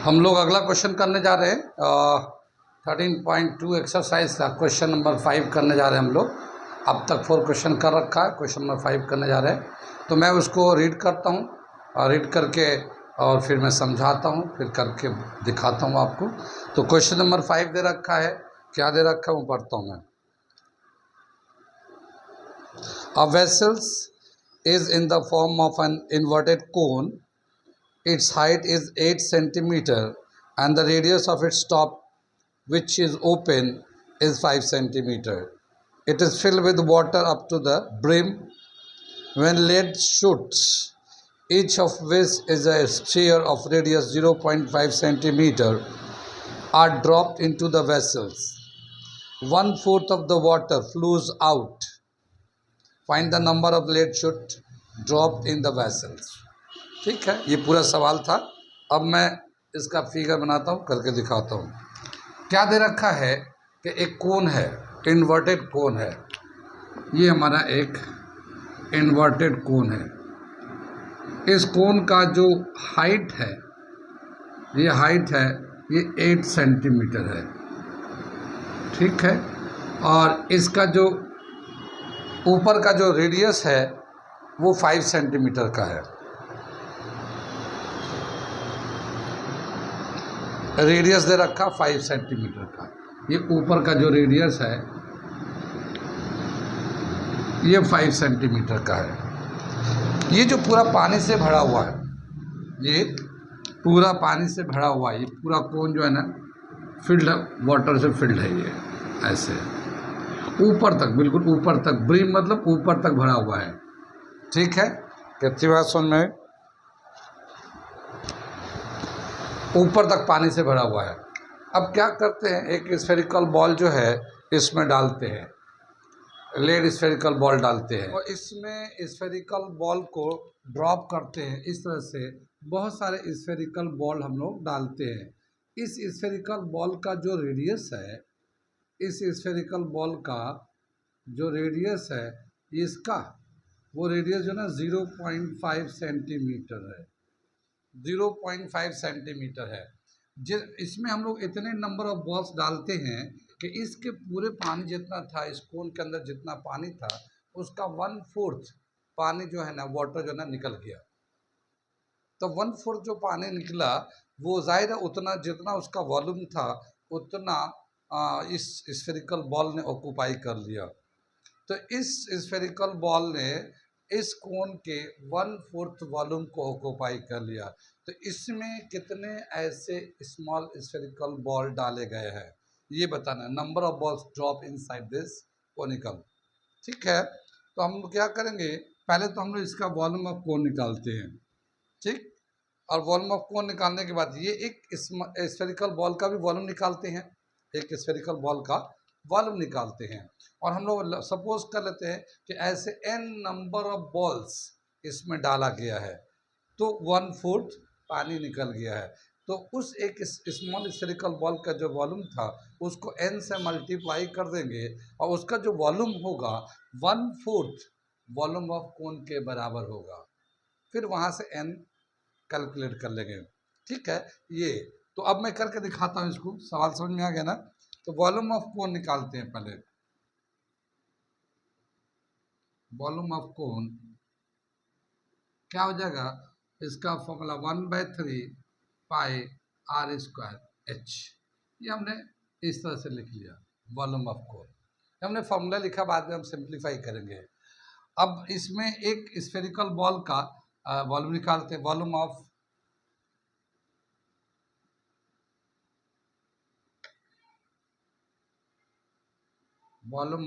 हम लोग अगला क्वेश्चन करने जा रहे हैं 13.2 एक्सरसाइज का क्वेश्चन नंबर 5 करने जा रहे हैं हम लोग। अब तक 4 क्वेश्चन कर रखा है, क्वेश्चन नंबर 5 करने जा रहे हैं। तो मैं उसको रीड करता हूँ और रीड करके और फिर मैं समझाता हूँ, फिर करके दिखाता हूँ आपको। तो क्वेश्चन नंबर 5 दे रखा है, क्या दे रखा है वो पढ़ता हूँ मैं। A vessel is in the form of an inverted cone. Its height is 8 centimeter and the radius of its top, which is open, is 5 centimeter. It is filled with water up to the brim. When lead shoots, each of which is a sphere of radius 0.5 centimeter, are dropped into the vessels. 1/4 of the water flows out. Find the number of lead shoot dropped in the vessels. ठीक है, ये पूरा सवाल था। अब मैं इसका figure बनाता हूँ, करके दिखाता हूँ। क्या दे रखा है कि एक कोन है, इन्वर्टेड कोन है। ये हमारा एक इन्वर्टेड कोन है। इस कोन का जो हाइट है, ये 8 सेंटीमीटर है। ठीक है, और इसका जो ऊपर का जो रेडियस है वो 5 सेंटीमीटर का है। रेडियस दे रखा 5 सेंटीमीटर का। ये ऊपर का जो रेडियस है ये 5 सेंटीमीटर का है। ये जो पूरा पानी से भरा हुआ है, ये पूरा पानी से भरा हुआ है, ये पूरा कोन जो है ना फिल्ड, वाटर से फिल्ड है। ये ऐसे ऊपर तक, बिल्कुल ऊपर तक, ब्रिम मतलब ऊपर तक भरा हुआ है। ठीक है, कितनी बात सुन में, ऊपर तक पानी से भरा हुआ है। अब क्या करते हैं, एक स्फेरिकल बॉल जो है इसमें डालते हैं, लेड स्फेरिकल बॉल डालते हैं और इसमें स्फेरिकल बॉल को ड्रॉप करते हैं। इस तरह से बहुत सारे स्फेरिकल बॉल हम लोग डालते हैं। इस स्फेरिकल बॉल का जो रेडियस है, इस स्फेरिकल बॉल का जो रेडियस है, इसका वो रेडियस जो ना 0.5 सेंटीमीटर है। 0.5 सेंटीमीटर है। इसमें हम लोग इतने नंबर ऑफ बॉल्स डालते हैं कि इसके पूरे पानी जितना था, इस कोन के अंदर जितना पानी था, उसका 1/4 पानी जो है ना, वाटर जो है ना निकल गया। तो 1/4 जो पानी निकला वो जाहिर है उतना, जितना उसका वॉल्यूम था उतना इस स्फेरिकल बॉल ने ऑक्यूपाई कर लिया। तो इस स्फेरिकल बॉल ने इस कोन के 1/4 वॉल्यूम को ऑक्यूपाई कर लिया। तो इसमें कितने ऐसे स्मॉल स्फेरिकल बॉल डाले गए हैं ये बताना है। Number of balls drop inside this conical. ठीक है, तो हम लोग क्या करेंगे, पहले तो हम लोग इसका वॉल्यूम ऑफ कोन निकालते हैं। ठीक, और वॉल्यूम ऑफ कोन निकालने के बाद ये एक स्फेरिकल बॉल का भी वॉल्यूम निकालते हैं, एक स्फेरिकल बॉल का वॉल्यूम निकालते हैं। और हम लोग सपोज कर लेते हैं कि ऐसे n नंबर ऑफ बॉल्स इसमें डाला गया है, तो 1/4 पानी निकल गया है। तो उस एक स्मॉल स्फेरिकल बॉल का जो वॉल्यूम था उसको n से मल्टीप्लाई कर देंगे और उसका जो वॉल्यूम होगा 1/4 वॉल्यूम ऑफ कोन के बराबर होगा। फिर वहाँ से n कैलकुलेट कर लेंगे। ठीक है, ये तो अब मैं करके दिखाता हूँ इसको। सवाल समझ में आ गया ना? तो वॉल्यूम ऑफ कोन निकालते हैं पहले। वॉल्यूम ऑफ कोन क्या हो जाएगा, इसका फॉर्मूला 1/3 पाई r² h। ये हमने इस तरह से लिख लिया वॉल्यूम ऑफ कोन। हमने फॉर्मूला लिखा, बाद में हम सिंप्लीफाई करेंगे। अब इसमें एक स्फेरिकल बॉल का वॉल्यूम निकालते हैं। Volume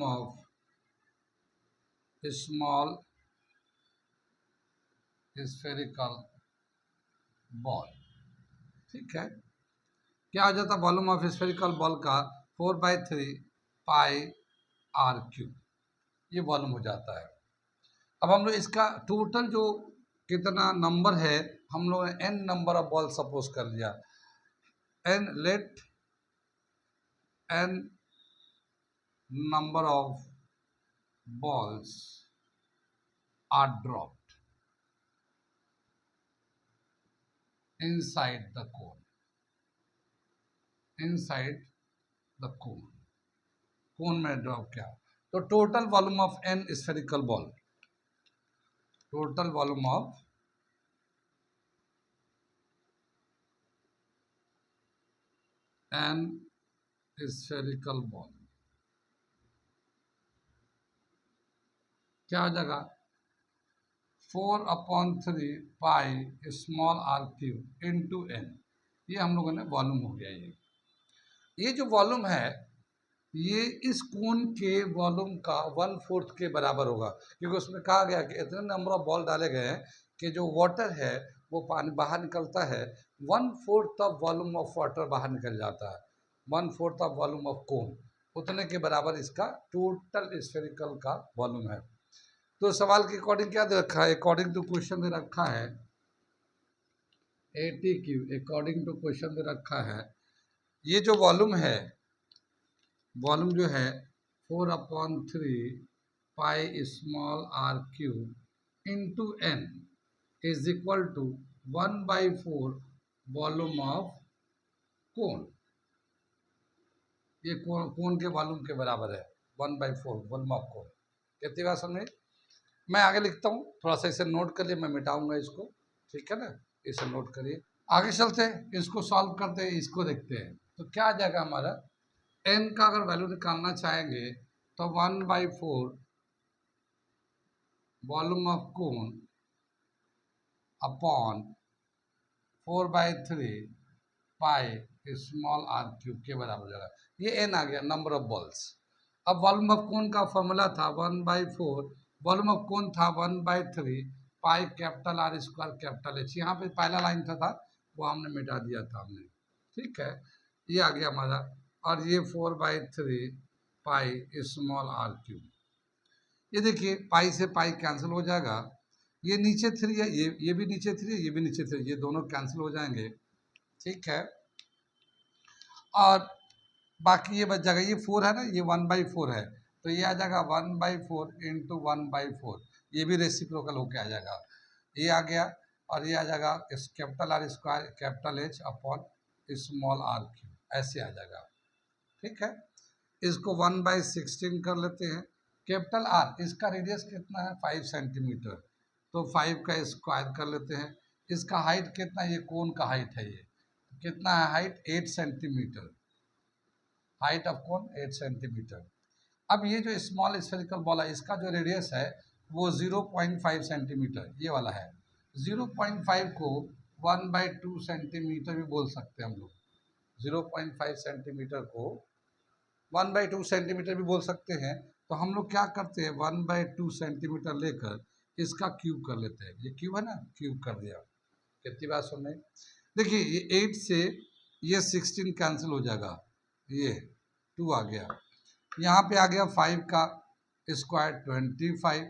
of small spherical ball. ठीक है, क्या हो जाता, वॉल्यूम ऑफ स्फेरिकल बॉल का 4/3 पाई r³। ये वॉल्यूम हो जाता है। अब हम लोग इसका टोटल जो कितना नंबर है, हम लोग ने n number of ball suppose कर लिया। Let n number of balls are dropped inside the cone। Inside the cone में ड्रॉप किया। तो total volume of an spherical ball, total volume of an spherical ball क्या हो जाएगा, 4/3 pi small r cube into n. ये हम लोगों ने वॉल्यूम हो गया। ये जो वॉल्यूम है ये इस कोन के वॉल्यूम का 1/4 के बराबर होगा, क्योंकि उसमें कहा गया कि इतने नंबर ऑफ बॉल डाले गए हैं कि जो वाटर है वो पानी बाहर निकलता है, 1/4 ऑफ वॉल्यूम ऑफ वाटर बाहर निकल जाता है, 1/4 ऑफ वॉल्यूम ऑफ कोन, उतने के बराबर इसका टोटल स्फेरिकल का वॉल्यूम है। तो सवाल के अकॉर्डिंग क्या दे रखा है, अकॉर्डिंग टू क्वेश्चन दे रखा है ATQ, अकॉर्डिंग टू क्वेश्चन दे रखा है ये जो वॉल्यूम है, वॉल्यूम जो है 4/3 pi small r cube into n is equal to 1/4 volume of cone. ये कोन के वॉल्यूम के बराबर है, 1/4 वॉल्यूम ऑफ कोन। कितनी बात समझे? मैं आगे लिखता हूँ, थोड़ा सा इसे नोट कर लिए, मैं मिटाऊंगा इसको, ठीक है ना, इसे नोट करिए। आगे चलते हैं, इसको सॉल्व करते हैं, इसको देखते हैं। तो क्या आ जाएगा हमारा, एन का अगर वैल्यू निकालना चाहेंगे तो 1/4 volume of cone upon 4/3 pi small r cube के बराबर हो जाएगा। ये एन आ गया, नंबर ऑफ बॉल्स। अब वॉल्यूम ऑफ कोन का फॉर्मूला था 1/4, वॉल्यूम ऑफ कोन था 1/3 pi capital R square capital H. यहाँ पे पहला लाइन था वो हमने मिटा दिया था हमने, ठीक है। ये आ गया हमारा, और ये 4/3 पाई स्मॉल आर क्यूब। ये देखिए पाई से पाई कैंसिल हो जाएगा, ये नीचे 3 है, ये भी नीचे 3 है, ये भी नीचे 3, ये दोनों कैंसिल हो जाएंगे, ठीक है। और बाकी ये बच जाएगा, ये 4 है ना, ये 1/4 है, तो ये आ जाएगा 1/4 इंटू 1/4, ये भी रेसिप्रोकल होके आ जाएगा, ये आ गया। और ये आ जाएगा इस capital R square capital H upon small r cube, ऐसे आ जाएगा, ठीक है। इसको 1/16 कर लेते हैं। कैपिटल आर इसका रेडियस कितना है, 5 सेंटीमीटर, तो 5 का स्क्वायर कर लेते हैं। इसका हाइट कितना है, ये कोन का हाइट है, ये कितना है height, 8 centimetre, height of cone 8 centimetre. अब ये जो स्मॉल स्फेरिकल बॉल है इसका जो रेडियस है वो 0.5 सेंटीमीटर ये वाला है। 0.5 को 1/2 सेंटीमीटर भी बोल सकते हैं हम लोग, 0.5 सेंटीमीटर को 1/2 सेंटीमीटर भी बोल सकते हैं। तो हम लोग क्या करते हैं, 1/2 सेंटीमीटर लेकर इसका क्यूब कर लेते हैं, ये क्यूब है ना, क्यूब कर दिया। कितनी बात सुन रहे, देखिए ये 8 से ये 16 कैंसिल हो जाएगा, ये 2 आ गया, यहाँ पे आ गया 5 का स्क्वायर 25,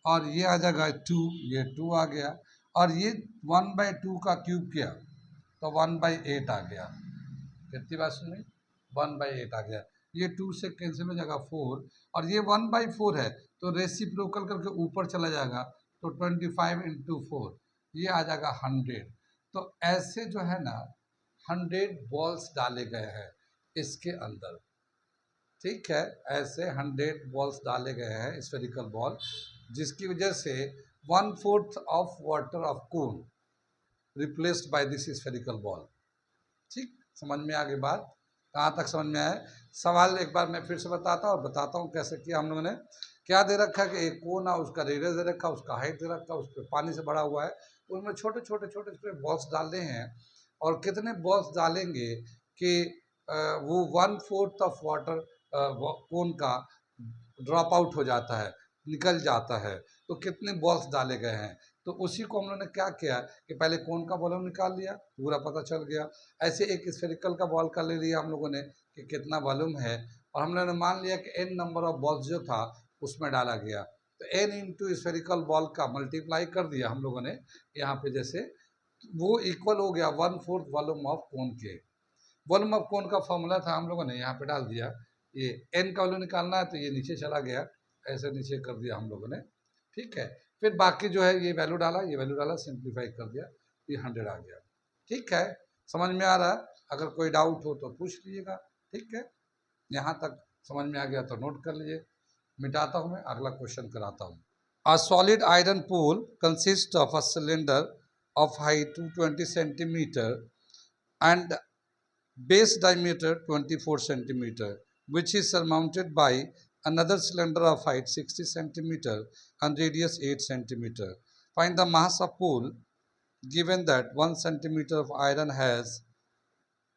और ये आ जाएगा 2, ये 2 आ गया, और ये 1/2 का क्यूब किया तो 1/8 आ गया। कितनी बात सुनी, 1/8 आ गया, ये 2 से कैंसिल हो जाएगा 4, और ये 1/4 है तो रेसिप्रोकल करके ऊपर चला जाएगा, तो 25 इंटू 4 ये आ जाएगा 100। तो ऐसे जो है ना 100 बॉल्स डाले गए हैं इसके अंदर, ठीक है, ऐसे 100 बॉल्स डाले गए हैं स्फेरिकल बॉल, जिसकी वजह से 1/4 of water of cone replaced by this spherical ball. ठीक, समझ में आ गई बात, कहाँ तक समझ में आया? सवाल एक बार मैं फिर से बताता हूँ कैसे किया हम लोगों ने। क्या दे रखा है कि एक कोन है, उसका रेडियस दे रखा है, उसका हाइट दे रखा है, उस पर पानी से भरा हुआ है, उसमें छोटे छोटे छोटे छोटे बॉल्स डालने हैं, और कितने बॉल्स डालेंगे कि वो 1/4 ऑफ वाटर कोन का ड्रॉप आउट हो जाता है, निकल जाता है, तो कितने बॉल्स डाले गए हैं। तो उसी को हम लोगों ने क्या किया कि पहले कोन का वॉल्यूम निकाल लिया, पूरा पता चल गया। ऐसे एक स्फेरिकल का बॉल का ले लिया हम लोगों ने कि कितना वॉल्यूम है, और हम लोगों ने मान लिया कि n नंबर ऑफ बॉल्स जो था उसमें डाला गया, तो n इंटू स्फेरिकल बॉल का मल्टीप्लाई कर दिया हम लोगों ने यहाँ पे, जैसे वो इक्वल हो गया 1/4 वॉल्यूम ऑफ कोन के। वॉल्यूम ऑफ कोन का फॉर्मूला था हम लोगों ने यहाँ पे डाल दिया, ये n का वैल्यू निकालना है तो ये नीचे चला गया, ऐसे नीचे कर दिया हम लोगों ने, ठीक है। फिर बाकी जो है ये वैल्यू डाला, ये वैल्यू डाला, सिंप्लीफाई कर दिया, ये 100 आ गया, ठीक है। समझ में आ रहा है? अगर कोई डाउट हो तो पूछ लीजिएगा, ठीक है। यहाँ तक समझ में आ गया तो नोट कर लीजिए। मिटाता हूँ मैं, अगला क्वेश्चन कराता हूँ। A solid iron pool consists of a cylinder of height 220 centimeter and base diameter 24 centimeter, which is surmounted by another cylinder of height 60 centimeter and radius 8 centimeter. Find the mass of pool given that 1 centimeter of iron has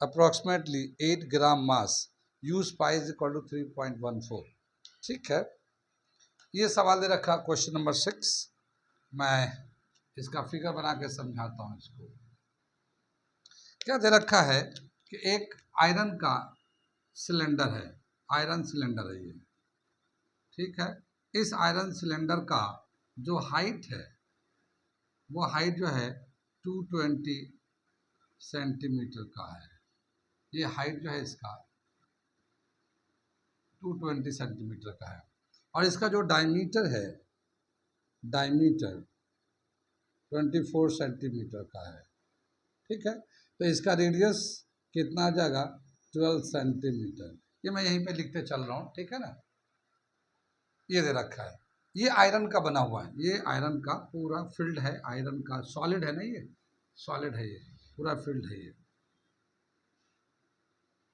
approximately 8 gram mass. Use pi is equal to 3.14. ठीक है, ये सवाल दे रखा question number 6। मैं इसका figure बना के समझाता हूँ इसको। क्या दे रखा है कि एक आयरन का सिलेंडर है, आयरन सिलेंडर है ये, ठीक है। इस आयरन सिलेंडर का जो हाइट है वो हाइट जो है 220 सेंटीमीटर का है। ये हाइट जो है इसका 220 सेंटीमीटर का है और इसका जो डायमीटर है, डायमीटर 24 सेंटीमीटर का है, ठीक है। तो इसका रेडियस कितना आ जाएगा, 12 सेंटीमीटर। ये मैं यहीं पे लिखते चल रहा हूँ, ठीक है ना। ये दे रखा है, ये आयरन का बना हुआ है, ये आयरन का पूरा फील्ड है, आयरन का सॉलिड है ना, ये सॉलिड है, ये पूरा फील्ड है ये,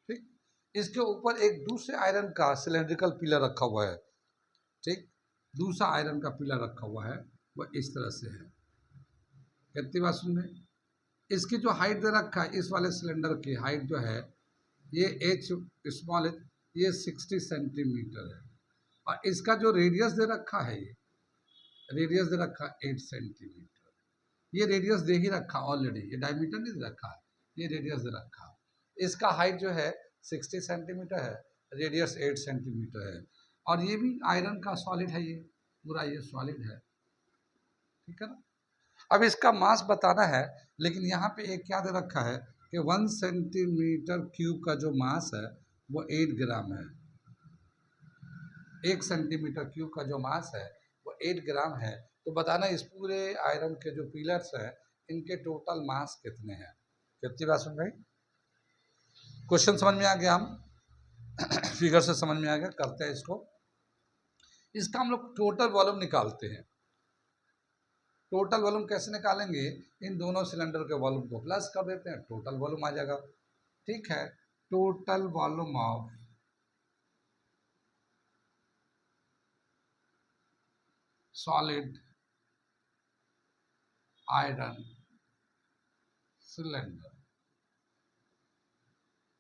ठीक। इसके ऊपर एक दूसरे आयरन का सिलेंड्रिकल पिलर रखा हुआ है, ठीक। दूसरा आयरन का पिलर रखा हुआ है, वह इस तरह से है। कितनी बात सुन में, इसकी जो हाइट दे रखा है, इस वाले सिलेंडर की हाइट जो है ये एच स्मॉल एच, ये 60 सेंटीमीटर है और इसका जो रेडियस दे रखा है, ये रेडियस दे रखा है 8 सेंटीमीटर। ये रेडियस दे ही रखा ऑलरेडी, ये डायमीटर नहीं दे रखा है, ये रेडियस दे रखा। इसका हाइट जो है 60 सेंटीमीटर है, रेडियस 8 सेंटीमीटर है और ये भी आयरन का सॉलिड है, ये पूरा ये सॉलिड है, ठीक है ना। अब इसका मास बताना है, लेकिन यहाँ पे एक क्या दे रखा है कि 1 सेंटीमीटर क्यूब का जो मास है वो 8 ग्राम है। 1 सेंटीमीटर क्यूब का जो मास है वो 8 ग्राम है। तो बताना इस पूरे आयरन के जो पिलर्स हैं इनके टोटल मास कितने हैं। कितनी बात सुन भाई, क्वेश्चन समझ में आ गया, हम फिगर से समझ में आ गया। करते हैं इसको, इसका हम लोग टोटल वॉल्यूम निकालते हैं। टोटल वॉल्यूम कैसे निकालेंगे, इन दोनों सिलेंडर के वॉल्यूम को प्लस कर देते हैं, टोटल वॉल्यूम आ जाएगा, ठीक है। Total volume of solid iron cylinder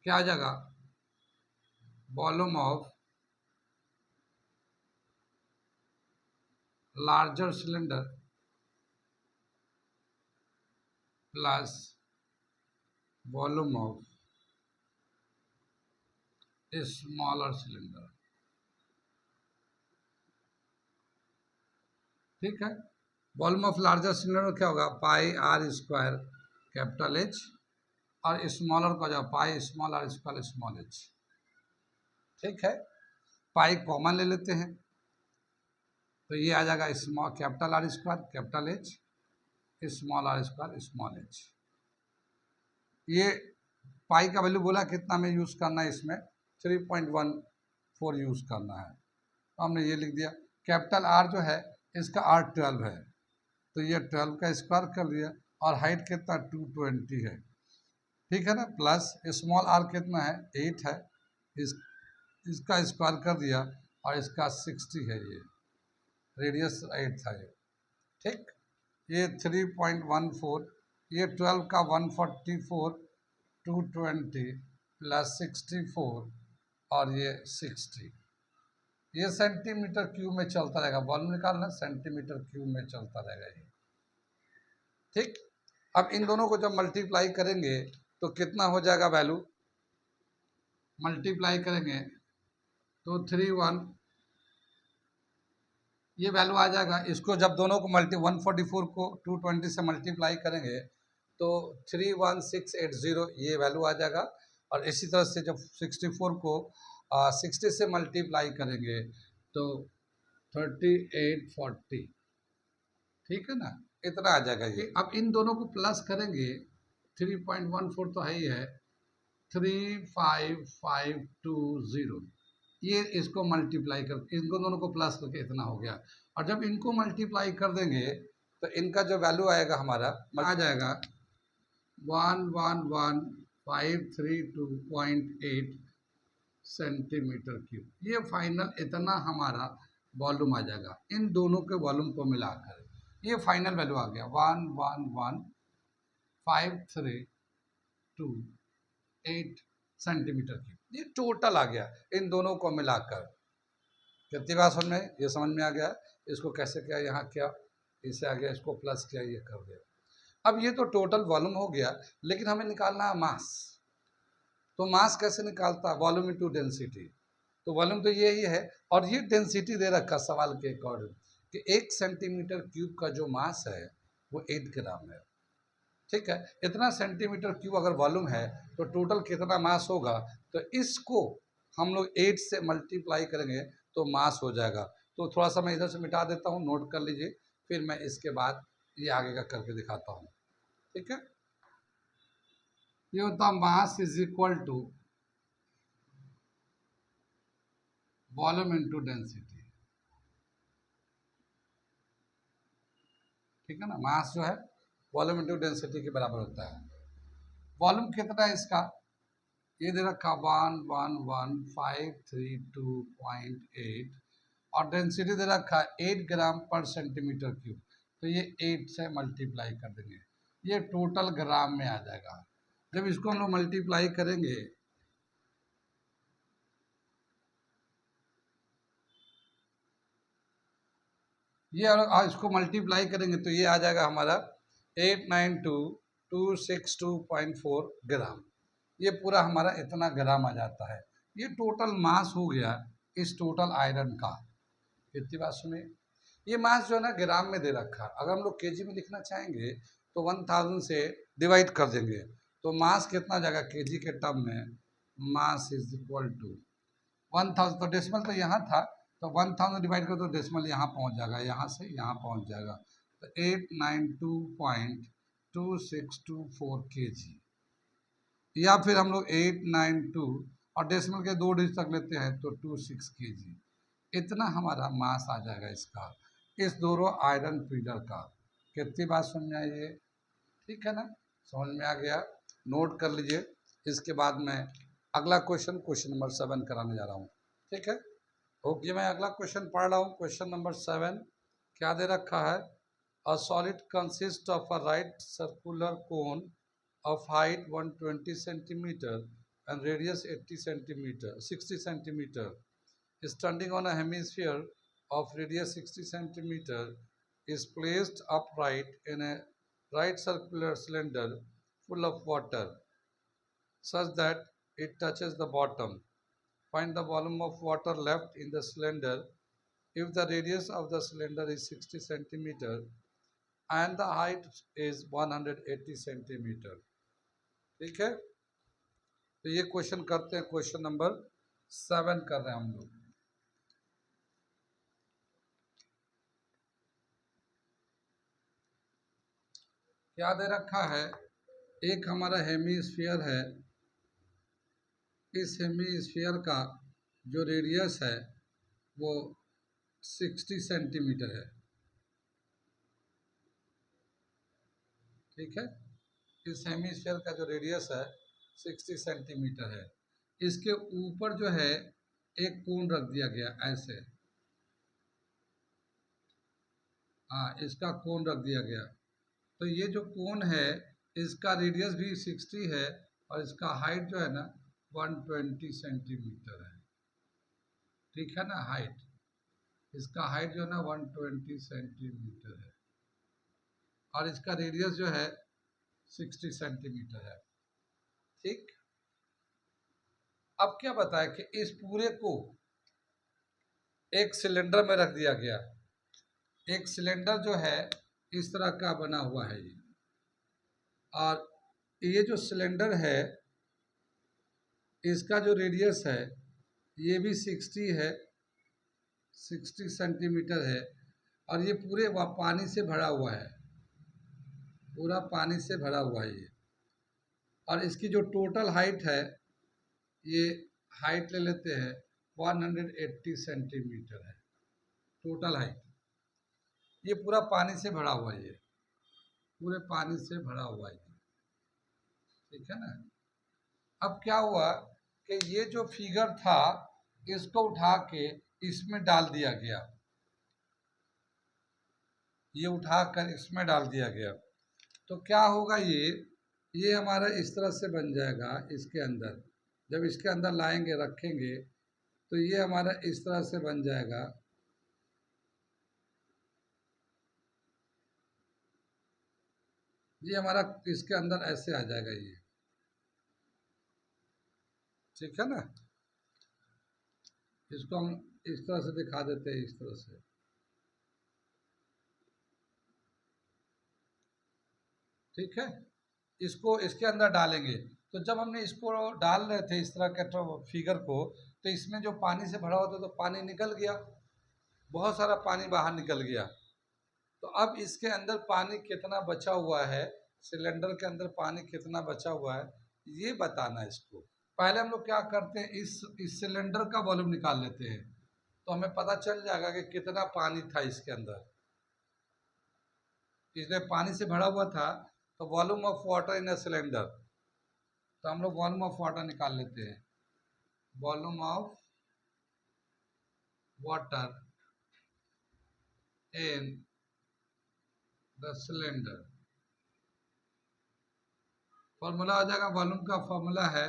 क्या आ जाएगा, volume of larger cylinder plus volume of smaller cylinder, ठीक है। वॉल्यूम ऑफ लार्जर सिलेंडर क्या होगा, pi are square capital H और स्मॉलर का जो pi small r square small h, ठीक है। पाई कॉमन ले लेते हैं तो ये आ जाएगा small capital R square capital H small r square small h. ये पाई का वैल्यू बोला कितना में यूज़ करना है, इसमें 3.14 यूज़ करना है, तो हमने ये लिख दिया। कैपिटल आर जो है इसका आर 12 है, तो ये 12 का स्क्वायर कर लिया और हाइट कितना 220 है, ठीक है ना। प्लस स्मॉल आर कितना है 8 है, इसका स्क्वायर कर दिया और इसका 60 है, ये रेडियस 8 था ये, ठीक। ये 3.14, ये 12 का 144 220 प्लस 64 और ये 60, ये सेंटीमीटर क्यूब में चलता रहेगा। वॉल्यूम निकालना सेंटीमीटर क्यूब में चलता रहेगा ये, ठीक। अब इन दोनों को जब मल्टीप्लाई करेंगे तो कितना हो जाएगा वैल्यू, मल्टीप्लाई करेंगे तो 31 ये वैल्यू आ जाएगा। इसको जब दोनों को 144 को 220 से मल्टीप्लाई करेंगे तो 31680 ये वैल्यू आ जाएगा और इसी तरह से जब 64 को 60 से मल्टीप्लाई करेंगे तो 3840, ठीक है ना, इतना आ जाएगा ये। अब इन दोनों को प्लस करेंगे 3.14 तो है ही है 35,520, ये इसको मल्टीप्लाई कर, इनको दोनों को प्लस करके इतना हो गया। और जब इनको मल्टीप्लाई कर देंगे तो इनका जो वैल्यू आएगा हमारा आ जाएगा 111,532.8 सेंटीमीटर क्यूब। ये फाइनल इतना हमारा वॉल्यूम आ जाएगा इन दोनों के वॉल्यूम को मिलाकर। ये फाइनल वैल्यू आ गया 111,532.8 सेंटीमीटर क्यूब। ये टोटल आ गया इन दोनों को मिलाकर। कितनी बात समझ में, ये समझ में आ गया। इसको कैसे किया, यहाँ किया, इसे आ गया, इसको प्लस किया, ये कर दिया। अब ये तो टोटल वॉल्यूम हो गया, लेकिन हमें निकालना है मास। तो मास कैसे निकालता है, वॉल्यूम इनटू डेंसिटी। तो वॉल्यूम तो यही है, और ये डेंसिटी दे रखा सवाल के अकॉर्डिंग कि 1 सेंटीमीटर क्यूब का जो मास है वो 8 ग्राम है। ठीक है, इतना सेंटीमीटर क्यूब अगर वॉल्यूम है तो टोटल कितना मास होगा, तो इसको हम लोग 8 से मल्टीप्लाई करेंगे तो मास हो जाएगा। तो थोड़ा सा मैं इधर से मिटा देता हूँ, नोट कर लीजिए, फिर मैं इसके बाद ये आगे का करके दिखाता हूँ। ठीक है, ये होता mass is equal to volume into density. ठीक है ना, मास जो है वॉल्यूम इनटू डेंसिटी के बराबर होता है। वॉल्यूम कितना है इसका, ये दे रखा 111,532.8 और डेंसिटी दे रखा 8 ग्राम पर सेंटीमीटर क्यूब। तो ये 8 से मल्टीप्लाई कर देंगे, ये टोटल ग्राम में आ जाएगा। जब इसको हम लोग मल्टीप्लाई करेंगे, ये इसको मल्टीप्लाई करेंगे तो ये आ जाएगा हमारा 892,262.4 ग्राम। ये पूरा हमारा इतना ग्राम आ जाता है। ये टोटल मास हो गया इस टोटल आयरन का। कितनी बात सुनिए, ये मास जो है ना ग्राम में दे रखा। अगर हम लोग केजी में लिखना चाहेंगे तो 1000 से डिवाइड कर देंगे, तो मास कितना जाएगा केजी के टर्म में, मास इज इक्वल टू 1000। तो डेसिमल तो यहाँ था, तो 1000 डिवाइड कर तो डेसिमल यहाँ पहुँच जाएगा, यहाँ से यहाँ पहुँच जाएगा। तो 892.2624 kg, या फिर हम लोग 892 और डेसिमल के 2 डिजिट तक लेते हैं तो 26 kg। इतना हमारा मास आ जाएगा इसका, इस दोनों आयरन फीडर का। कितनी बात समझ में आई है, ठीक है ना, समझ में आ गया, नोट कर लीजिए। इसके बाद मैं अगला क्वेश्चन नंबर 7 कराने जा रहा हूँ। ठीक है, ओके, मैं अगला क्वेश्चन पढ़ रहा हूँ। क्वेश्चन नंबर 7 क्या दे रखा है, a solid consist of a right circular cone of height 120 centimeter and radius 60 centimeter is standing on a hemisphere of radius 60 centimeter is placed upright in a right circular cylinder full of water such that it touches the bottom. Find the volume of water left in the cylinder if the radius of the cylinder is 60 centimeter and the height is 180 centimeter. ठीक है, तो ये question करते हैं। Question number 7 कर रहे हैं हम लोग। क्या दे रखा है, एक हमारा हेमीस्फीयर है, इस हेमीस्फीयर का जो रेडियस है वो 60 सेंटीमीटर है। ठीक है, इस हेमीस्फीयर का जो रेडियस है 60 सेंटीमीटर है। इसके ऊपर जो है एक कोन रख दिया गया ऐसे, हाँ, इसका कोन रख दिया गया। तो ये जो कोन है इसका रेडियस भी 60 है और इसका हाइट जो है ना 120 सेंटीमीटर है। ठीक है ना, हाइट, इसका हाइट जो है ना 120 सेंटीमीटर है और इसका रेडियस जो है 60 सेंटीमीटर है। ठीक, अब क्या बताया कि इस पूरे को एक सिलेंडर में रख दिया गया। एक सिलेंडर जो है इस तरह का बना हुआ है ये, और ये जो सिलेंडर है इसका जो रेडियस है ये भी 60 है, 60 सेंटीमीटर है, और ये पूरे पानी से भरा हुआ है, पूरा पानी से भरा हुआ है ये। और इसकी जो टोटल हाइट है ये हाइट ले लेते हैं 180 सेंटीमीटर है टोटल हाइट। ये पूरा पानी से भरा हुआ है, ये पूरे पानी से भरा हुआ है, ठीक है ना। अब क्या हुआ कि ये जो फिगर था इसको उठा के इसमें डाल दिया गया, ये उठाकर इसमें डाल दिया गया। तो क्या होगा, ये हमारा इस तरह से बन जाएगा इसके अंदर। जब इसके अंदर लाएंगे रखेंगे तो ये हमारा इस तरह से बन जाएगा। ये हमारा इसके अंदर ऐसे आ जाएगा ये, ठीक है ना। इसको हम इस तरह से दिखा देते हैं, इस तरह से, ठीक है। इसको इसके अंदर डालेंगे। तो जब हमने इसको डाल रहे थे इस तरह के फिगर को, तो इसमें जो पानी से भरा होता तो पानी निकल गया, बहुत सारा पानी बाहर निकल गया। तो अब इसके अंदर पानी कितना बचा हुआ है, सिलेंडर के अंदर पानी कितना बचा हुआ है, ये बताना है इसको। पहले हम लोग क्या करते हैं, इस सिलेंडर का वॉल्यूम निकाल लेते हैं, तो हमें पता चल जाएगा कि कितना पानी था इसके अंदर। इसमें पानी से भरा हुआ था, तो volume of water in a cylinder, तो हम लोग वॉल्यूम ऑफ वाटर निकाल लेते हैं। Volume of water in the cylinder, formula हो जाएगा, वॉल्यूम का फॉर्मूला है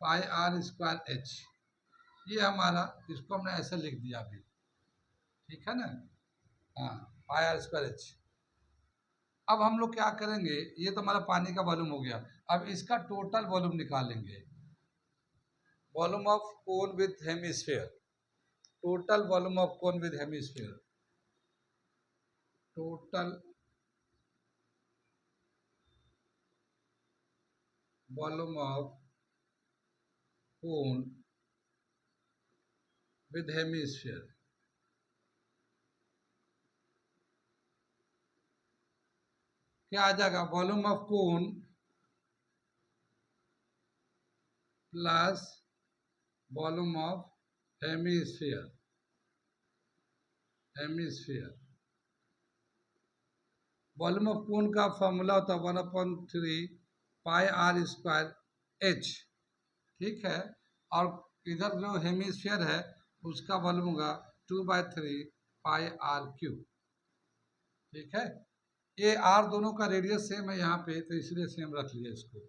पाई आर स्क्वायर एच। ये हमारा, इसको हमने ऐसे लिख दिया अभी, ठीक है ना। हाँ, पाई आर स्क्वायर एच। अब हम लोग क्या करेंगे, ये तो हमारा पानी का वॉल्यूम हो गया। अब इसका टोटल वॉल्यूम निकालेंगे, volume of cone with hemisphere, total volume of cone with hemisphere, total volume of cone with hemisphere. क्या आ जाएगा, volume of cone plus volume of hemisphere, hemisphere. Volume of cone का formula होता है 1/3 pi are square H, ठीक है। और इधर जो हेमिस्फेयर है उसका वॉल्यूम होगा 2/3 पाई आर क्यूब, ठीक है। ये आर दोनों का रेडियस सेम है यहाँ पे, तो इसलिए सेम रख लिया इसको।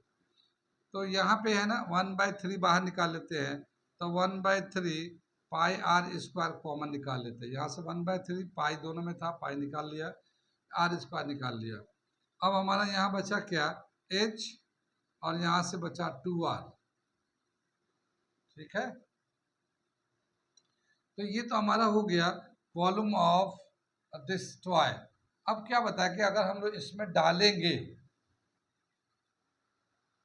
तो यहाँ पे है ना 1/3 बाहर निकाल लेते हैं, तो 1/3 पाई आर स्क्वायर कॉमन निकाल लेते हैं। यहाँ से 1/3 पाई दोनों में था, पाई निकाल लिया, आर स्क्वायर निकाल लिया। अब हमारा यहाँ बचा क्या, एच, और यहाँ से बचा 2r, ठीक है। तो ये तो हमारा हो गया वॉल्यूम ऑफ दिस टॉय। अब क्या बताया कि अगर हम लोग इसमें डालेंगे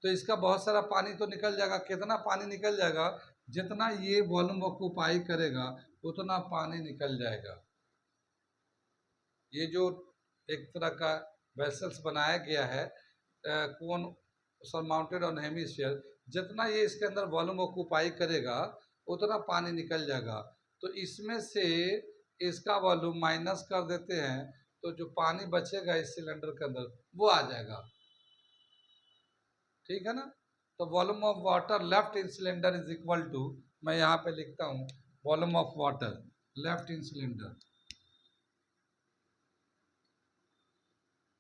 तो इसका बहुत सारा पानी तो निकल जाएगा। कितना पानी निकल जाएगा, जितना ये वॉल्यूम ऑक्यूपाई करेगा उतना पानी निकल जाएगा। ये जो एक तरह का वेसल्स बनाया गया है कोन सरमाउंटेड ऑन हेमिस्फीयर, जितना ये इसके अंदर वॉल्यूम ऑक्यूपाई करेगा उतना पानी निकल जाएगा। तो इसमें से इसका वॉल्यूम माइनस कर देते हैं, तो जो पानी बचेगा इस सिलेंडर के अंदर वो आ जाएगा, ठीक है ना। तो volume of water left in cylinder is equal to, मैं यहाँ पे लिखता हूँ volume of water left in cylinder,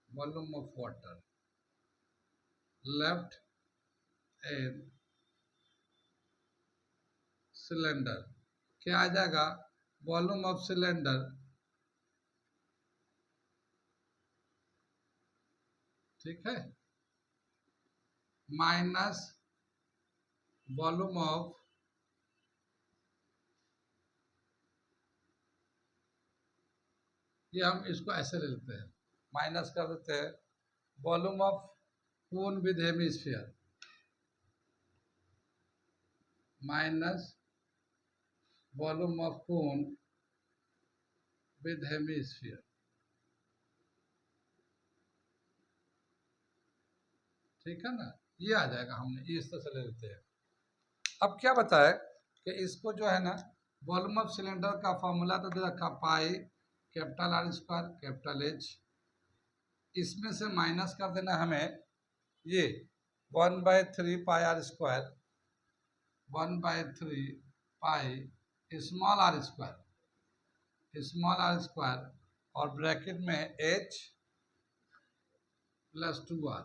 volume of water left in cylinder, क्या आ जाएगा, वॉल्यूम ऑफ सिलेंडर, ठीक है, माइनस वॉल्यूम ऑफ ये हम इसको ऐसे ले लेते हैं, माइनस कर देते हैं volume of cone with hemisphere minus volume of cone with hemisphere, ठीक है ना। ये आ जाएगा, हमने इस तरह से ले लेते हैं। अब क्या बताए कि इसको जो है ना वॉल्यूम ऑफ सिलेंडर का फॉर्मूला तो दे रखा pi capital R square capital H, इसमें से माइनस कर देना हमें ये 1/3 pi are square 1/3 pi small r square और ब्रैकेट में h + 2r,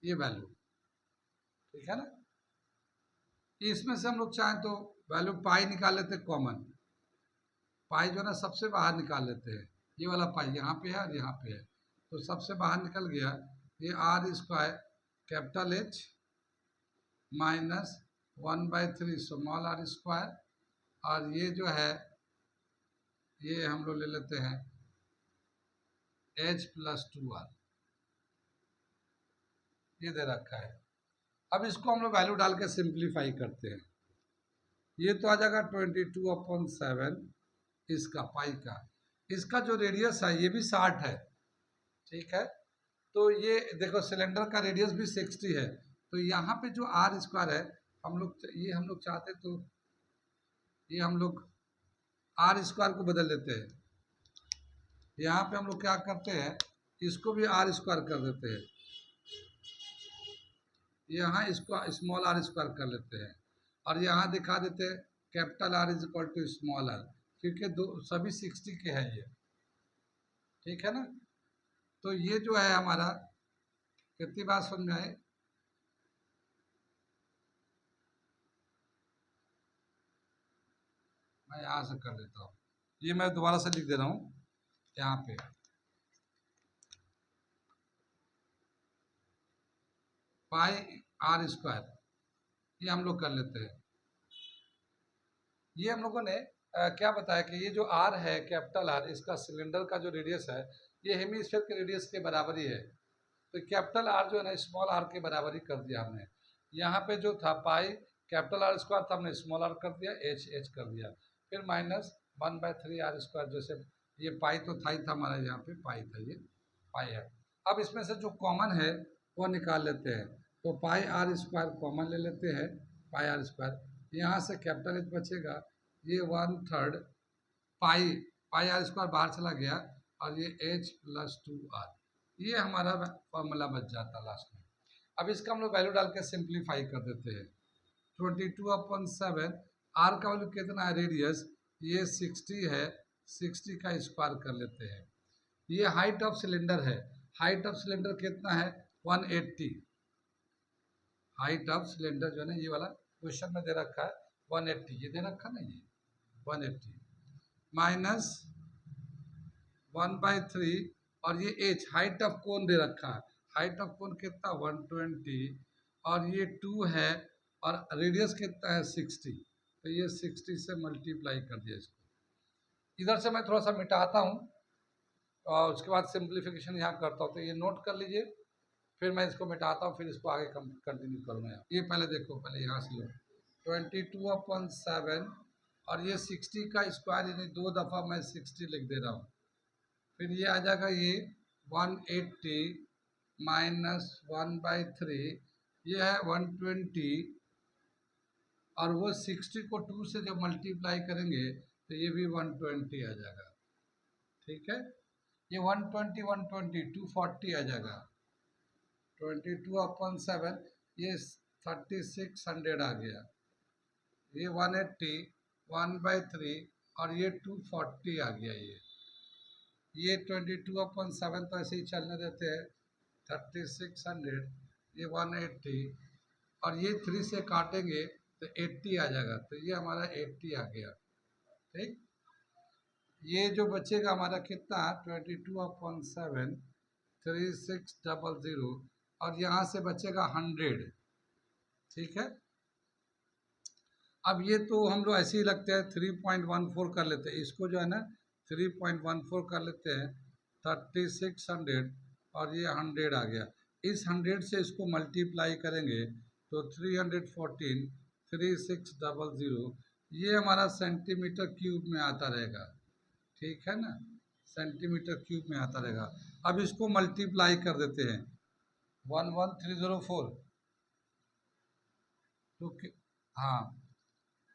ये वैल्यू ठीक है ना। इसमें से हम लोग चाहें तो वैल्यू पाई निकाल लेते हैं कॉमन, पाई जो है ना सबसे बाहर निकाल लेते हैं, ये वाला पाई यहाँ पे है और यहाँ पे है, तो सबसे बाहर निकल गया ये R square capital H minus 1/3 small r square, और ये जो है ये हम लोग ले लेते हैं h + 2r, ये दे रखा है। अब इसको हम लोग वैल्यू डाल के सिंप्लीफाई करते हैं, ये तो आ जाएगा 22/7 इसका पाई का, इसका जो रेडियस है ये भी 60 है, ठीक है। तो ये देखो सिलेंडर का रेडियस भी 60 है, तो यहाँ पे जो आर स्क्वायर है हम लोग चाहते तो ये हम लोग आर स्क्वायर को बदल देते हैं, यहाँ पे हम लोग क्या करते हैं इसको भी आर स्क्वायर कर देते हैं, यहाँ इसको स्मॉल आर स्क्वायर कर लेते हैं, और यहाँ दिखा देते हैं capital R is equal to small r, क्योंकि दो सभी 60 के हैं ये, ठीक है ना। तो ये जो है हमारा कितनी बात समझ में आए, मैं यहाँ से कर लेता हूँ, ये मैं दोबारा से लिख दे रहा हूँ यहाँ पे पाई आर स्क्वायर, ये हम लोग कर लेते हैं। ये हम लोगों ने क्या बताया कि ये जो आर है कैपिटल आर, इसका सिलेंडर का जो रेडियस है ये हेमीस्फीयर के रेडियस के बराबर ही है, तो कैपिटल आर जो है ना स्मॉल आर के बराबर ही कर दिया हमने। यहाँ पे जो था पाई कैपिटल आर स्क्वायर था, हमने स्मॉल आर कर दिया, एच कर दिया, फिर माइनस 1/3 आर स्क्वायर, जैसे ये पाई तो था ही था हमारा, यहाँ पे पाई था, ये पाई है। अब इसमें से जो कॉमन है वो निकाल लेते हैं, तो पाई आर स्क्वायर कॉमन ले लेते हैं, पाई आर स्क्वायर, यहाँ से कैपिटल एच बचेगा, ये 1/3 पाई पाई आर स्क्वायर बाहर चला गया, और ये h + 2r, ये हमारा फॉर्मूला बच जाता लास्ट में। अब इसका हम लोग वैल्यू डाल के सिंप्लीफाई कर देते हैं, 22/7, आर का वैल्यू कितना है रेडियस, ये 60 है, 60 का स्क्वायर कर लेते हैं। ये हाइट ऑफ सिलेंडर है, हाइट ऑफ सिलेंडर कितना है 180, हाइट ऑफ सिलेंडर जो है ना ये वाला क्वेश्चन में दे रखा है 180, ये दे रखा ना, ये 180 माइनस 1/3, और ये एच हाइट ऑफ कोन दे रखा है, हाइट ऑफ कोन कितना 120, और ये 2 है, और रेडियस कितना है 60, तो ये 60 से मल्टीप्लाई कर दिया इसको। इधर से मैं थोड़ा सा मिटाता हूँ और उसके बाद सिंप्लीफिकेशन यहाँ करता हूँ, तो ये नोट कर लीजिए, फिर मैं इसको मिटाता हूँ, फिर इसको आगे कंटिन्यू करूँगा। ये पहले देखो, पहले यहाँ से लो 22/7, और ये 60 का स्क्वायर, यानी 2 दफ़ा मैं 60 लिख दे रहा हूँ, फिर ये आ जाएगा ये 180 माइनस 1/3, ये है 120, और वो 60 को 2 से जब मल्टीप्लाई करेंगे तो ये भी 120 आ जाएगा, ठीक है। ये 120 120 240 आ जाएगा, 22/7, ये 3600 आ गया, ये 180 1/3, और ये 240 आ गया, ये 22/7 तो ऐसे ही चलने देते हैं, 3600, ये 180, और ये 3 से काटेंगे तो 80 आ जाएगा, तो ये हमारा 80 आ गया, ठीक। ये जो बचेगा हमारा कितना 22/7 3600, और यहाँ से बचेगा 100, ठीक है। अब ये तो हम लोग ऐसे ही लगते हैं 3.14 कर लेते हैं, इसको जो है ना 3.14 कर लेते हैं, 3600, और ये 100 आ गया, इस 100 से इसको मल्टीप्लाई करेंगे तो 314 3600, ये हमारा सेंटीमीटर क्यूब में आता रहेगा, ठीक है ना, सेंटीमीटर क्यूब में आता रहेगा। अब इसको मल्टीप्लाई कर देते हैं 11304, तो हाँ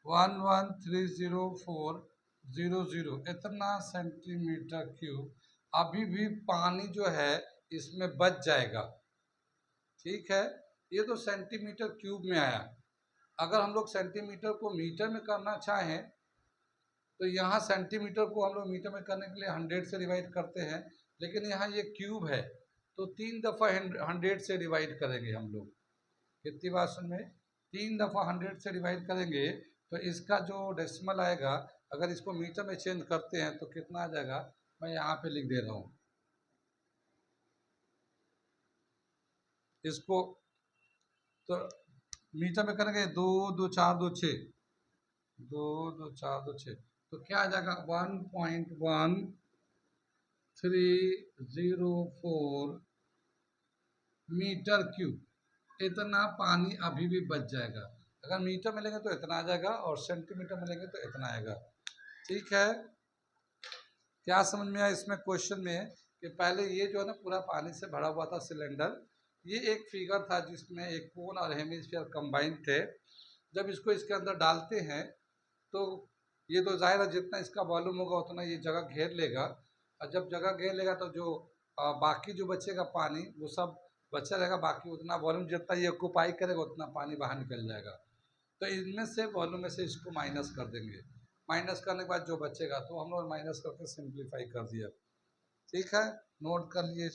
113040 इतना सेंटीमीटर क्यूब अभी भी पानी जो है इसमें बच जाएगा। ठीक है, ये तो सेंटीमीटर क्यूब में आया। अगर हम लोग सेंटीमीटर को मीटर में करना चाहें तो यहाँ सेंटीमीटर को हम लोग मीटर में करने के लिए 100 से डिवाइड करते हैं, लेकिन यहाँ ये क्यूब है तो 3 दफ़ा 100 से डिवाइड करेंगे हम लोग। कितनी बार सुन में 3 दफ़ा 100 से डिवाइड करेंगे तो इसका जो डेसिमल आएगा, अगर इसको मीटर में चेंज करते हैं तो कितना आ जाएगा, मैं यहाँ पे लिख दे रहा हूँ इसको। तो मीटर में करेंगे 2 2 4 2 6, 2 2 4 2 6, तो क्या आ जाएगा 1.1304 मीटर क्यूब। इतना पानी अभी भी बच जाएगा। अगर मीटर में लेंगे तो इतना आ जाएगा और सेंटीमीटर में लेंगे तो इतना आएगा। ठीक है, क्या समझ में आया इसमें क्वेश्चन में कि पहले ये जो है ना पूरा पानी से भरा हुआ था सिलेंडर। ये एक फिगर था जिसमें एक कोन और हेमिस्फीयर कंबाइन थे। जब इसको इसके अंदर डालते हैं तो ये तो जाहिर है जितना इसका वॉल्यूम होगा उतना ये जगह घेर लेगा, और जब जगह घेर लेगा तो जो बाकी जो बचेगा पानी वो सब बचा रहेगा, बाकी उतना वॉल्यूम जितना ये ऑक्यूपाई करेगा उतना पानी बाहर निकल जाएगा। तो इनमें से वॉल्यूम में से इसको माइनस कर देंगे। माइनस करने के बाद जो बचेगा तो हम लोग माइनस करके सिंप्लीफाई कर दिया। ठीक है, नोट कर लिए।